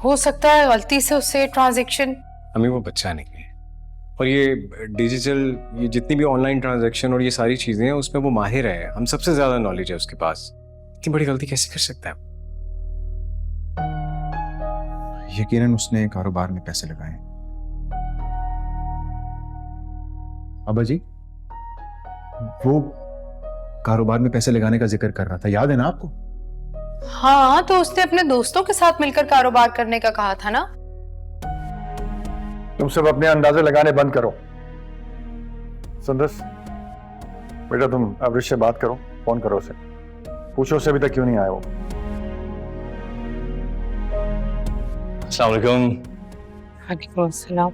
हो सकता है गलती से उससे ट्रांजैक्शन। हमें वो बच्चा नहीं है, और ये डिजिटल, ये जितनी भी ऑनलाइन ट्रांजैक्शन और ये सारी चीजें हैं उसमें वो माहिर है। हम सबसे ज्यादा नॉलेज है उसके पास। इतनी बड़ी गलती कैसे कर सकता है? यकीनन उसने कारोबार में पैसे लगाए। अब्बा जी, वो कारोबार में पैसे लगाने का जिक्र कर रहा था, याद है ना आपको? हाँ, तो उसने अपने दोस्तों के साथ मिलकर कारोबार करने का कहा था ना। तुम सब अपने अंदाजे लगाने बंद करो। सुंदर बेटा, तुम अवरिश से बात करो, फोन करो उसे, पूछो उसे अभी तक क्यों नहीं आया वो। अस्सलाम वालेकुम। वालेकुम अस्सलाम।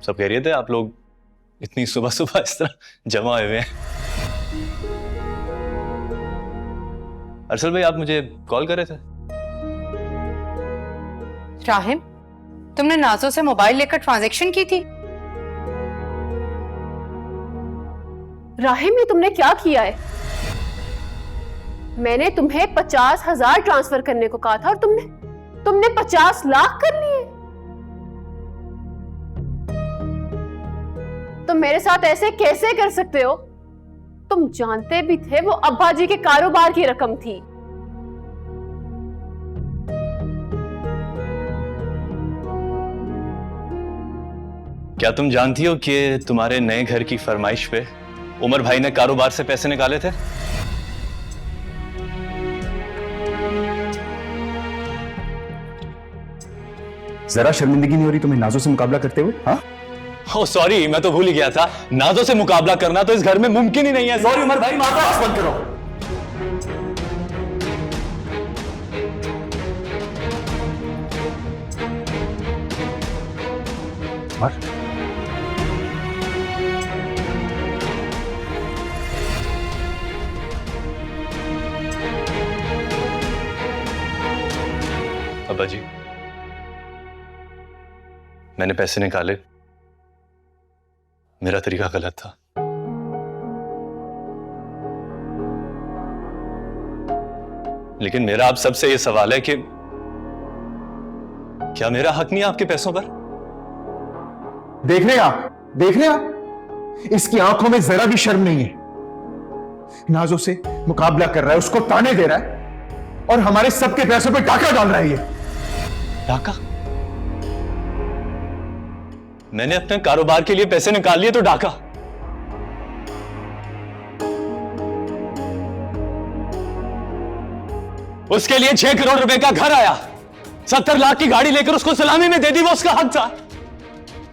सब खैरियत है? आप लोग इतनी सुबह सुबह इस तरह जमा हुए हैं? अरसल भाई, आप मुझे कॉल कर रहे थे? राहिम, तुमने नाजो से मोबाइल लेकर ट्रांजैक्शन की थी? राहिम, ये तुमने क्या किया है? मैंने तुम्हें 50,000 ट्रांसफर करने को कहा था और तुमने 50 लाख कर लिए। तुम मेरे साथ ऐसे कैसे कर सकते हो? तुम जानते भी थे वो अब्बा जी के कारोबार की रकम थी। क्या तुम जानती हो कि तुम्हारे नए घर की फरमाइश पे उमर भाई ने कारोबार से पैसे निकाले थे? जरा शर्मिंदगी नहीं हो रही तुम्हें नाजो से मुकाबला करते हुए? हाँ, ओह सॉरी, मैं तो भूल ही गया था। नाजो से मुकाबला करना तो इस घर में मुमकिन ही नहीं है। सॉरी उमर भाई, माता बंद करो। उमर, अब्बा जी, मैंने पैसे निकाले, मेरा तरीका गलत था। लेकिन मेरा आप सबसे यह सवाल है कि क्या मेरा हक नहीं है आपके पैसों पर? देख रहे आप, इसकी आंखों में जरा भी शर्म नहीं है। नाजो से मुकाबला कर रहा है, उसको ताने दे रहा है और हमारे सबके पैसों पे डाका डाल रहा है। ये डाका? मैंने अपने कारोबार के लिए पैसे निकाल लिए तो डाका? उसके लिए 6 करोड़ रुपए का घर आया, 70 लाख की गाड़ी लेकर उसको सलामी में दे दी, वो उसका हक था।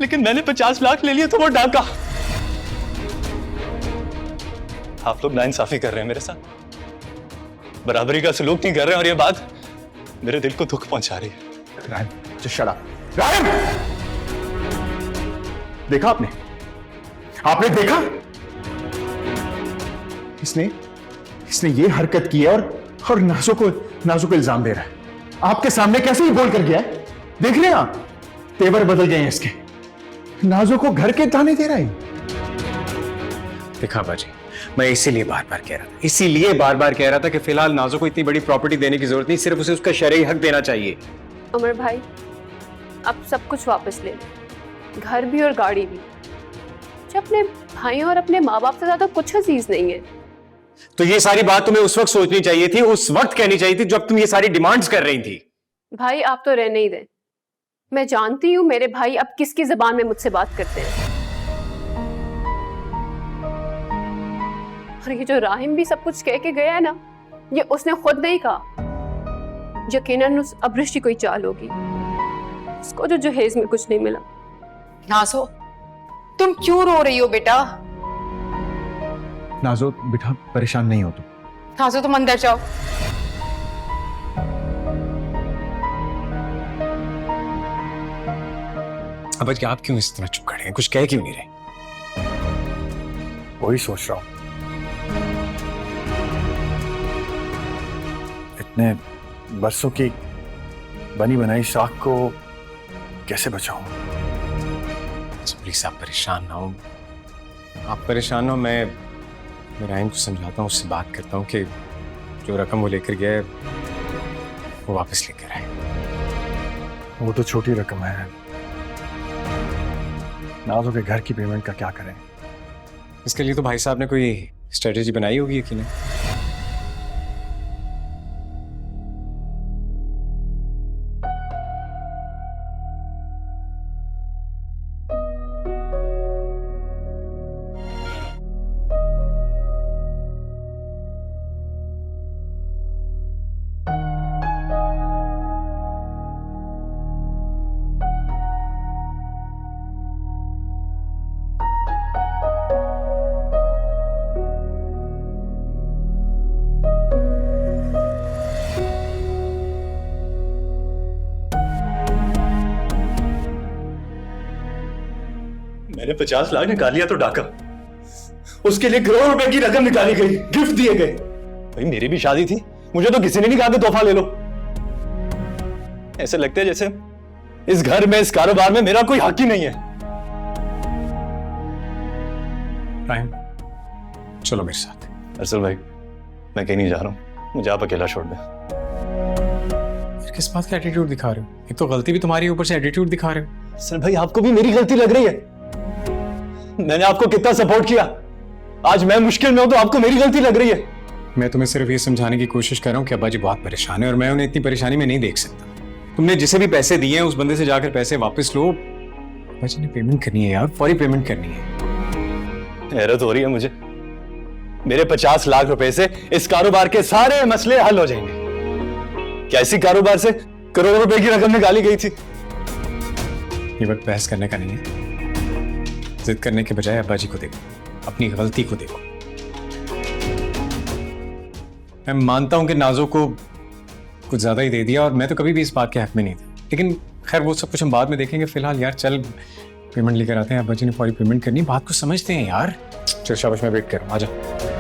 लेकिन मैंने 50 लाख ले लिए तो वो डाका। आप लोग नाइंसाफी कर रहे हैं मेरे साथ, बराबरी का सलूक नहीं कर रहे हैं, और ये बात मेरे दिल को दुख पहुंचा रही है। Rahim, just shut up। Rahim, देखा आपने देखा? इसने ये हरकत की है और नाजो को इल्जाम दे रहा है। आपके सामने कैसे ही बोल कर गया है? देख रहे हैं आप, तेवर बदल गए हैं इसके। नाजो को घर के ताने दे रहा है। देखा बाजी, मैं इसीलिए बार बार कह रहा था कि फिलहाल नाजो को इतनी बड़ी प्रॉपर्टी देने की जरूरत नहीं, सिर्फ उसे उसका शरई हक देना चाहिए। उमर भाई, अब सब कुछ वापस ले लो, घर भी और गाड़ी भी। जो अपने भाइयों और अपने माँ बाप से ज्यादा कुछ अजीज नहीं है। तो ये सारी बात तुम्हें उस वक्त सोचनी चाहिए थी, उस वक्त कहनी चाहिए थी जब तुम ये सारी डिमांड्स कर रही थी। भाई, आप तो रहने ही दें। मैं जानती हूँ मेरे भाई अब किसकी जुबान में मुझसे बात करते हैं। और ये जो राहिम भी सब कुछ कह के गया है ना, ये उसने खुद नहीं कहा। यकीनन उस अब्रिश की कोई चाल होगी, उसको जो जहेज में कुछ नहीं मिला। नाजो, तुम क्यों रो रही हो बेटा? नाजो बेटा, परेशान नहीं हो तुम। नाजो, तुम अंदर जाओ। अब आप क्यों इस तरह चुप खड़े हैं? कुछ कह क्यों नहीं रहे? वही सोच रहा हूं, इतने बरसों की बनी बनाई साख को कैसे बचाऊं? प्लीज आप परेशान ना हो, मैं राहिम को समझाता हूँ, उससे बात करता हूँ कि जो रकम वो लेकर गया है वो वापस लेकर आए। वो तो छोटी रकम है, नाजो के घर की पेमेंट का क्या करें? इसके लिए तो भाई साहब ने कोई स्ट्रेटेजी बनाई होगी यकीनन। मैंने 50 लाख निकाल लिया तो डाका, उसके लिए करोड़ रुपए की रकम निकाली गई, गिफ्ट दिए गए। भाई मेरी भी शादी थी, मुझे तो किसी ने नहीं कहा कि तोहफा ले लो। ऐसे लगता है जैसे इस घर में, इस कारोबार में मेरा कोई हक ही नहीं है। राहिम, चलो मेरे साथ। अरसल भाई, मैं कहीं नहीं जा रहा हूं, मुझे आप अकेला छोड़ दें। फिर किस बात का एटीट्यूड दिखा रहे हो? एक तो गलती भी तुम्हारी, ऊपर से एटीट्यूड दिखा रहे हो। सर भाई, आपको भी मेरी गलती लग रही है? मैंने आपको कितना सपोर्ट किया, आज मैं मुश्किल में हूं तो आपको मेरी गलती लग रही है। मैं तुम्हें सिर्फ ये समझाने की कोशिश कर रहा हूँ कि अब्बा जी बहुत परेशान है और मैं उन्हें इतनी परेशानी में नहीं देख सकता। तुमने जिसे भी पैसे दिए हैं उस बंदे से जाकर पैसे वापस लो। अब्बा जी ने पेमेंट करनी है यार, फौरी पेमेंट करनी है। हैरत हो रही है मुझे, मेरे 50 लाख रुपए से इस कारोबार के सारे मसले हल हो जाएंगे। क्या इसी कारोबार से करोड़ों रुपए की रकम निकाली गई थी? ये वक्त बहस करने का नहीं है। जिद करने के बजाय अब्बा जी को देखो, अपनी गलती को देखो। मैं मानता हूं कि नाजो को कुछ ज्यादा ही दे दिया और मैं तो कभी भी इस बात के हक में नहीं था, लेकिन खैर वो सब कुछ हम बाद में देखेंगे। फिलहाल यार चल पेमेंट लेकर आते हैं, अब्बा जी ने फौरी पेमेंट करनी, बात को समझते हैं यार। चल शाबाश, मैं वेट कर रहा हूं, आजा।